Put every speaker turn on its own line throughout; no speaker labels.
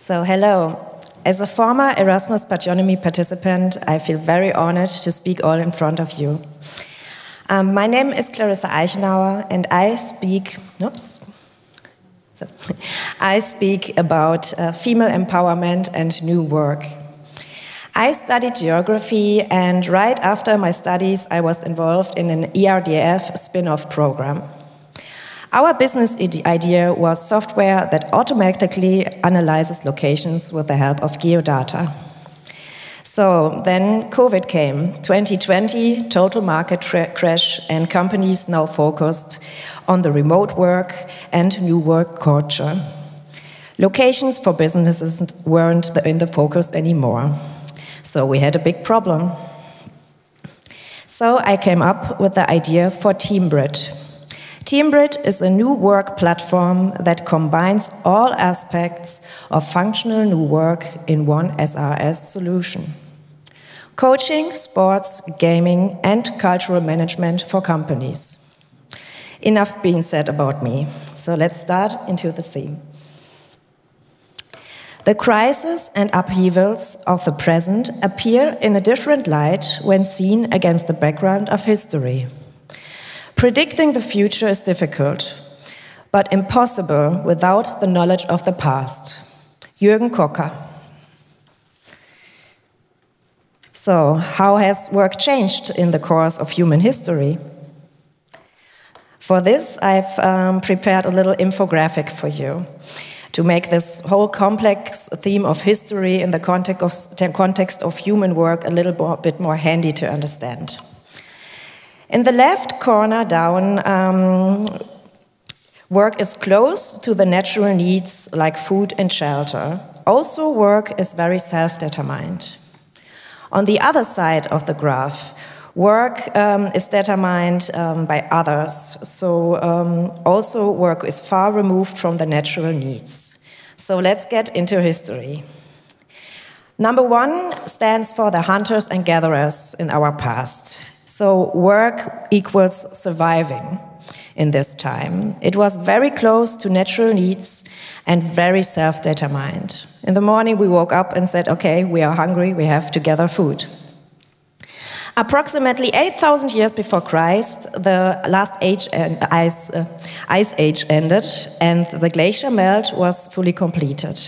So, hello. As a former Erasmus Pationomy participant, I feel very honored to speak all in front of you. My name is Clarissa Eichenauer, and I speak about female empowerment and new work. I studied geography, and right after my studies, I was involved in an ERDF spin-off program. Our business idea was software that automatically analyzes locations with the help of geodata. So then COVID came, 2020, total market crash, and companies now focused on the remote work and new work culture. Locations for businesses weren't in the focus anymore. So we had a big problem. So I came up with the idea for TeamBrid. TeamBrid is a new work platform that combines all aspects of functional new work in one SRS solution. Coaching, sports, gaming, and cultural management for companies. Enough being said about me, so let's start into the theme. The crises and upheavals of the present appear in a different light when seen against the background of history. Predicting the future is difficult, but impossible without the knowledge of the past. Jürgen Kocker. So, how has work changed in the course of human history? For this, I've prepared a little infographic for you to make this whole complex theme of history in the context of human work a little bit more handy to understand. In the left corner down, work is close to the natural needs like food and shelter. Also, work is very self-determined. On the other side of the graph, work is determined by others, so also work is far removed from the natural needs. So let's get into history. Number one stands for the hunters and gatherers in our past. So work equals surviving in this time. It was very close to natural needs and very self-determined. In the morning we woke up and said, okay, we are hungry, we have to gather food. Approximately 8,000 years before Christ, the last ice age ended and the glacier melt was fully completed.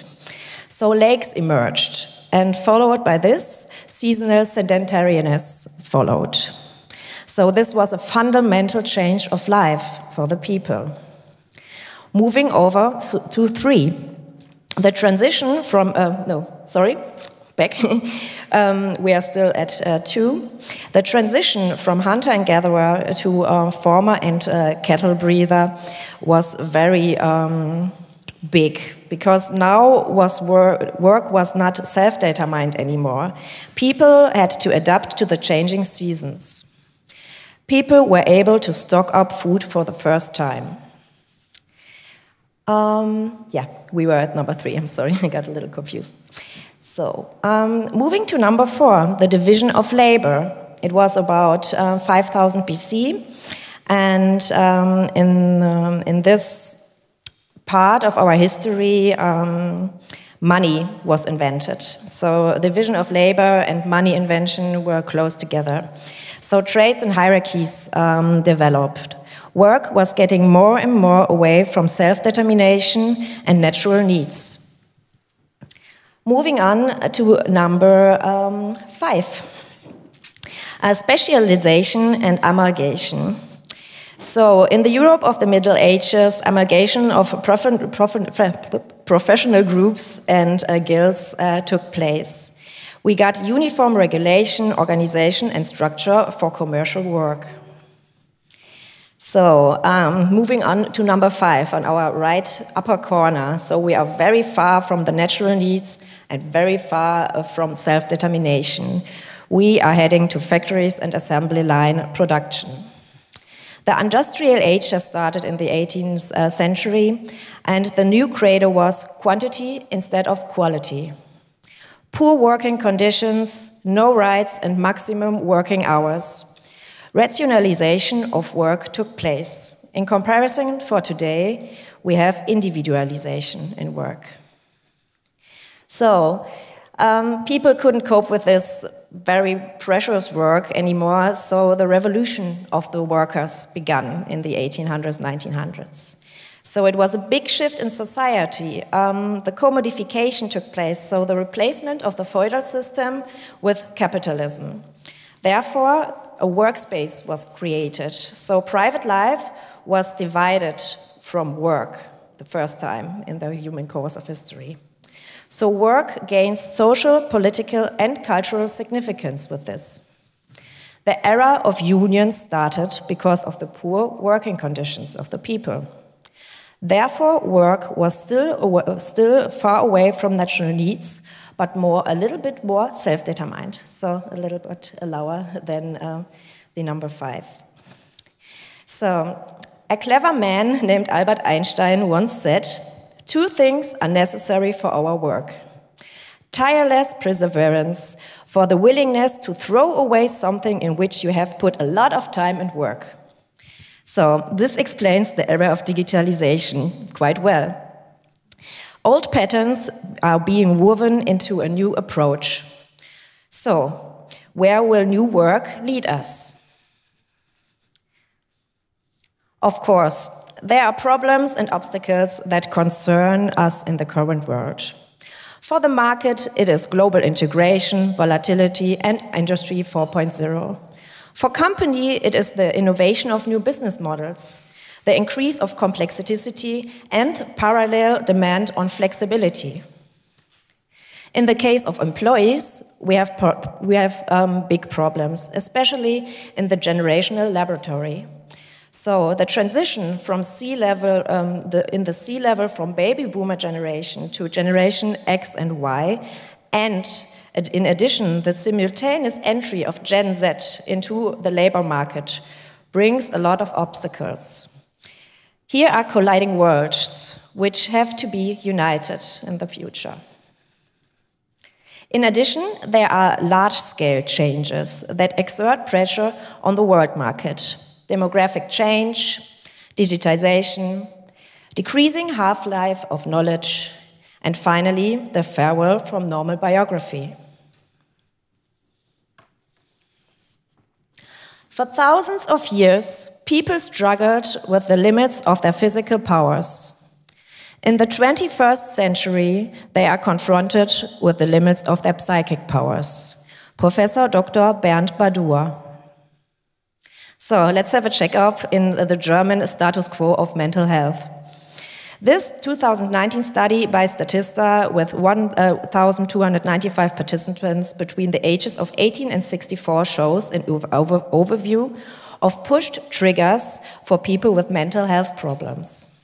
So lakes emerged, and followed by this, seasonal sedentariness followed. So this was a fundamental change of life for the people. Moving over to 3, the transition from, we are still at 2. The transition from hunter and gatherer to farmer and cattle breeder was very big, because now work was not self-determined anymore. People had to adapt to the changing seasons. People were able to stock up food for the first time. We were at number 3, I'm sorry, I got a little confused. So, moving to number 4, the division of labor. It was about 5000 BC, and in this part of our history, money was invented. So, division of labor and money invention were close together. So trades and hierarchies developed. Work was getting more and more away from self-determination and natural needs. Moving on to number 5, specialization and amalgamation. So in the Europe of the Middle Ages, amalgamation of professional groups and guilds took place. We got uniform regulation, organization, and structure for commercial work. So, moving on to number 5 on our right upper corner. So we are very far from the natural needs and very far from self-determination. We are heading to factories and assembly line production. The industrial age has started in the 18th century, and the new credo was quantity instead of quality. Poor working conditions, no rights, and maximum working hours. Rationalization of work took place. In comparison for today, we have individualization in work. So people couldn't cope with this very precious work anymore, so the revolution of the workers began in the 1800s, 1900s. So it was a big shift in society. The commodification took place, so the replacement of the feudal system with capitalism. Therefore, a workspace was created. So private life was divided from work, the first time in the human course of history. So work gains social, political, and cultural significance with this. The era of unions started because of the poor working conditions of the people. Therefore, work was still far away from national needs, but a little bit more self-determined, so a little bit lower than the number 5. So, a clever man named Albert Einstein once said, "Two things are necessary for our work: tireless perseverance, for the willingness to throw away something in which you have put a lot of time and work." So this explains the era of digitalization quite well. Old patterns are being woven into a new approach. So, where will new work lead us? Of course, there are problems and obstacles that concern us in the current world. For the market, it is global integration, volatility, and Industry 4.0. For company, it is the innovation of new business models, the increase of complexity, and parallel demand on flexibility. In the case of employees, we have big problems, especially in the generational laboratory. So the transition from C-level, in the C-level from baby boomer generation to generation X and Y, and in addition, the simultaneous entry of Gen Z into the labor market brings a lot of obstacles. Here are colliding worlds, which have to be united in the future. In addition, there are large-scale changes that exert pressure on the world market. Demographic change, digitization, decreasing half-life of knowledge, and finally, the farewell from normal biography. For thousands of years, people struggled with the limits of their physical powers. In the 21st century, they are confronted with the limits of their psychic powers. Professor Dr. Bernd Badur. So let's have a check-up in the German status quo of mental health. This 2019 study by Statista with 1,295 participants between the ages of 18 and 64 shows an overview of pushed triggers for people with mental health problems.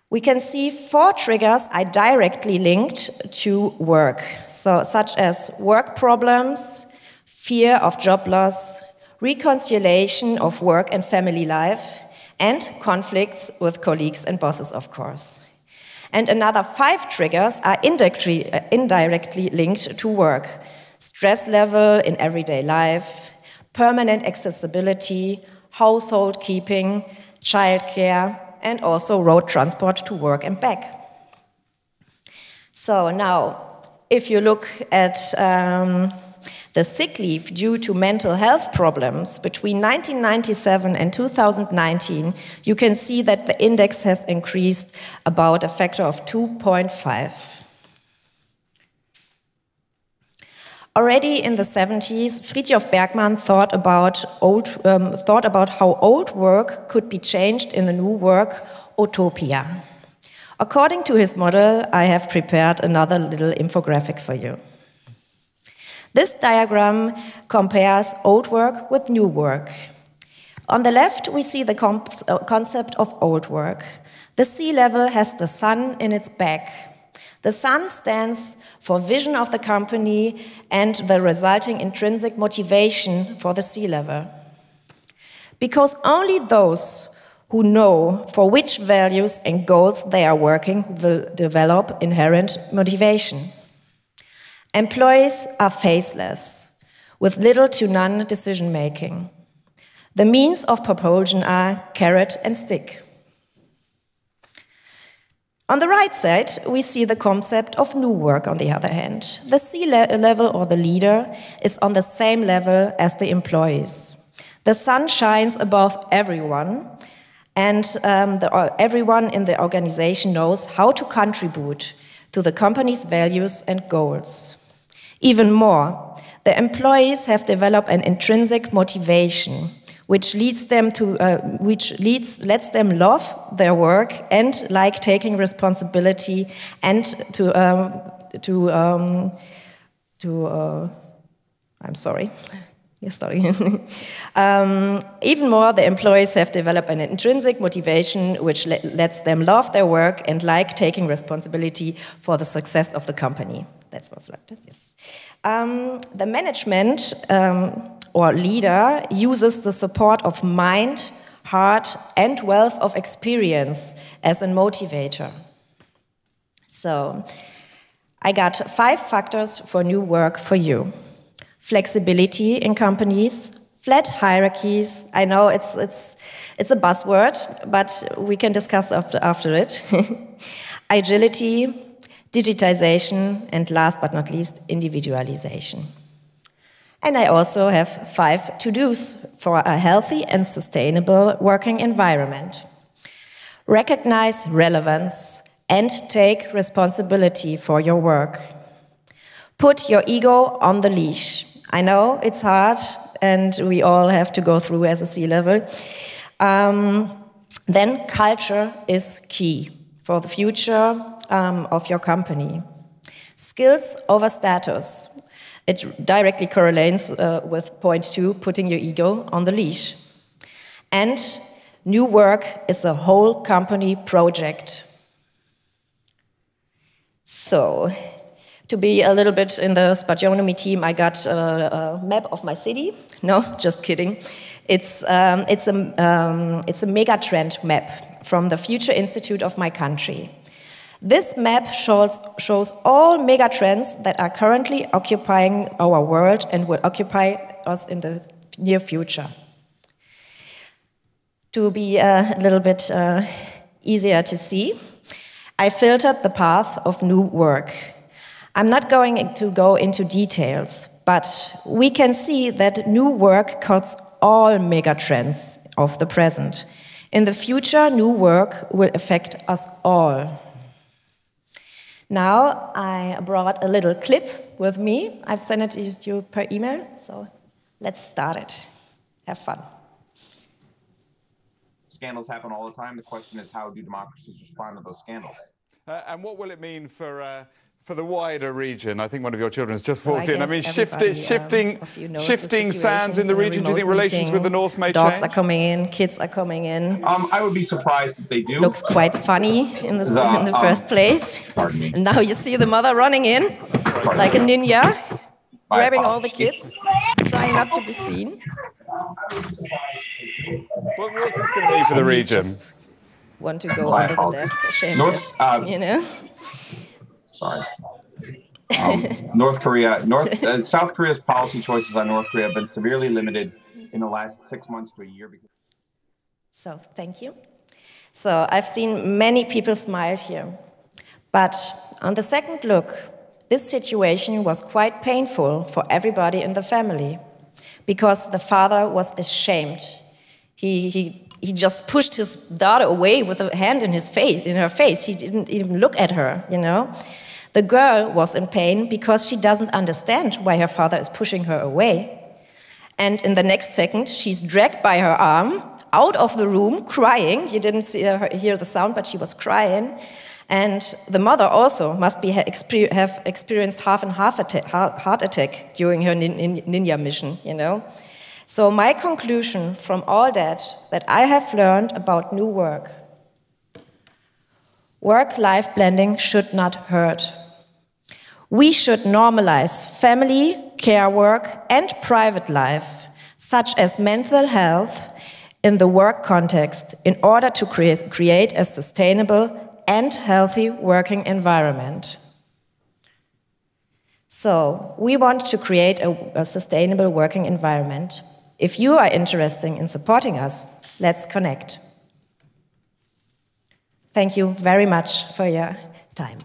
We can see 4 triggers are directly linked to work, such as work problems, fear of job loss, reconciliation of work and family life, and conflicts with colleagues and bosses, of course. And another 5 triggers are indirectly linked to work: stress level in everyday life, permanent accessibility, household keeping, childcare, and also road transport to work and back. So now, if you look at the sick leave due to mental health problems between 1997 and 2019, you can see that the index has increased about a factor of 2.5. Already in the 70s, Fridtjof Bergmann thought about how old work could be changed in the new work, utopia. According to his model, I have prepared another little infographic for you. This diagram compares old work with new work. On the left, we see the concept of old work. The sea level has the sun in its back. The sun stands for vision of the company and the resulting intrinsic motivation for the sea level. Because only those who know for which values and goals they are working will develop inherent motivation. Employees are faceless, with little to none decision-making. The means of propulsion are carrot and stick. On the right side, we see the concept of new work on the other hand. The C-level or the leader is on the same level as the employees. The sun shines above everyone, and everyone in the organization knows how to contribute to the company's values and goals. Even more, the employees have developed an intrinsic motivation which lets them love their work and like taking responsibility and I'm sorry. Yes, sorry. Even more, the employees have developed an intrinsic motivation which lets them love their work and like taking responsibility for the success of the company. That's what's like that. Yes. The management or leader uses the support of mind, heart, and wealth of experience as a motivator. So, I got 5 factors for new work for you. Flexibility in companies, flat hierarchies. I know it's a buzzword, but we can discuss after it. Agility, digitization, and last but not least, individualization. And I also have 5 to-dos for a healthy and sustainable working environment. Recognize relevance and take responsibility for your work. Put your ego on the leash. I know it's hard and we all have to go through as a C-level. Then culture is key for the future of your company. Skills over status. It directly correlates with point 2, putting your ego on the leash. And new work is a whole company project. So, to be a little bit in the Spagionomy team, I got a map of my city. No, just kidding. It's a megatrend map from the Future Institute of my country. This map shows all megatrends that are currently occupying our world and will occupy us in the near future. To be a little bit easier to see, I filtered the path of new work. I'm not going to go into details, but we can see that new work cuts all megatrends of the present. In the future, new work will affect us all. Now, I brought a little clip with me. I've sent it to you per email, so let's start it. Have fun.
Scandals happen all the time. The question is, how do democracies respond to those scandals?
And what will it mean for the wider region? I think one of your children has just walked in. I mean, shifting sands in the region. Do you think relations with the North may change?
Dogs are coming in, kids are coming in.
I would be surprised if they do.
Looks quite funny in the first place.
Pardon me.
And now you see the mother running in like a ninja, grabbing all the kids, trying not to be seen.
What's this going to mean for the region?
Want to go under the desk, shameless, you know?
Sorry. South Korea's policy choices on North Korea have been severely limited in the last 6 months to a year.
So, thank you. So, I've seen many people smile here. But on the second look, this situation was quite painful for everybody in the family because the father was ashamed. He just pushed his daughter away with a hand in her face. He didn't even look at her, you know. The girl was in pain because she doesn't understand why her father is pushing her away. And in the next second, she's dragged by her arm out of the room, crying. You didn't hear the sound, but she was crying. And the mother also must have experienced heart attack during her ninja mission, you know. So my conclusion from all that I have learned about new work. Work-life blending should not hurt. We should normalize family, care work, and private life, such as mental health, in the work context in order to create a sustainable and healthy working environment. So, we want to create a sustainable working environment. If you are interested in supporting us, let's connect. Thank thank you very much for your time.